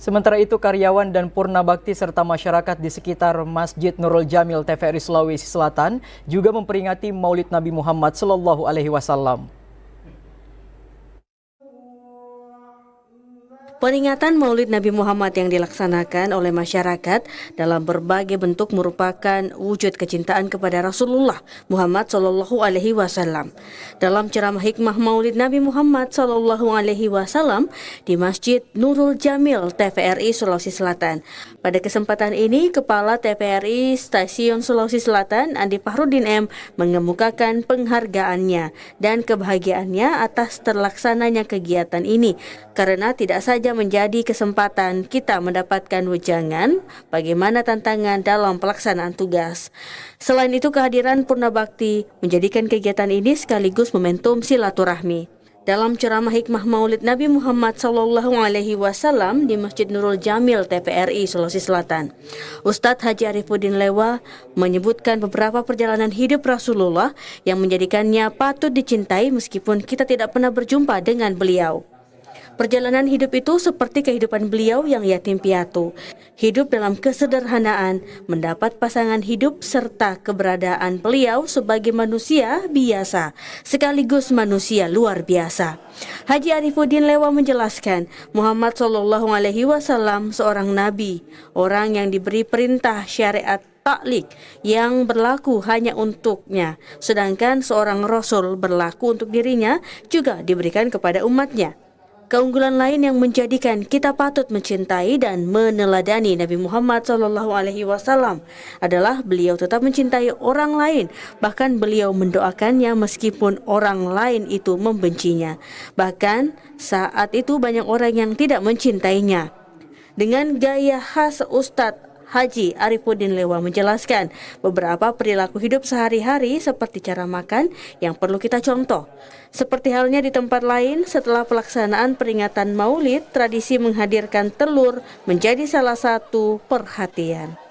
Sementara itu, karyawan dan purna bakti serta masyarakat di sekitar Masjid Nurul Jamil TVRI Sulawesi Selatan juga memperingati Maulid Nabi Muhammad SAW. Peringatan Maulid Nabi Muhammad yang dilaksanakan oleh masyarakat dalam berbagai bentuk merupakan wujud kecintaan kepada Rasulullah Muhammad SAW. Dalam ceramah hikmah Maulid Nabi Muhammad SAW di Masjid Nurul Jamil TVRI Sulawesi Selatan. Pada kesempatan ini, Kepala TVRI Stasiun Sulawesi Selatan Andi Fahrudin M mengemukakan penghargaannya dan kebahagiaannya atas terlaksananya kegiatan ini karena tidak saja menjadi kesempatan kita mendapatkan wejangan bagaimana tantangan dalam pelaksanaan tugas. Selain itu, kehadiran Purna Bakti menjadikan kegiatan ini sekaligus momentum silaturahmi. Dalam ceramah hikmah Maulid Nabi Muhammad SAW di Masjid Nurul Jamil TVRI Sulawesi Selatan, Ustadz Haji Arifuddin Lewa menyebutkan beberapa perjalanan hidup Rasulullah yang menjadikannya patut dicintai meskipun kita tidak pernah berjumpa dengan beliau. Perjalanan hidup itu seperti kehidupan beliau yang yatim piatu, hidup dalam kesederhanaan, mendapat pasangan hidup serta keberadaan beliau sebagai manusia biasa, sekaligus manusia luar biasa. Haji Arifuddin Lewa menjelaskan, Muhammad SAW seorang nabi, orang yang diberi perintah syariat taklik yang berlaku hanya untuknya, sedangkan seorang rasul berlaku untuk dirinya juga diberikan kepada umatnya. Keunggulan lain yang menjadikan kita patut mencintai dan meneladani Nabi Muhammad SAW adalah beliau tetap mencintai orang lain, bahkan beliau mendoakannya meskipun orang lain itu membencinya. Bahkan saat itu banyak orang yang tidak mencintainya. Dengan gaya khas Ustadz Haji Arifuddin Lewa menjelaskan beberapa perilaku hidup sehari-hari seperti cara makan yang perlu kita contoh. Seperti halnya di tempat lain, setelah pelaksanaan peringatan Maulid, tradisi menghadirkan telur menjadi salah satu perhatian.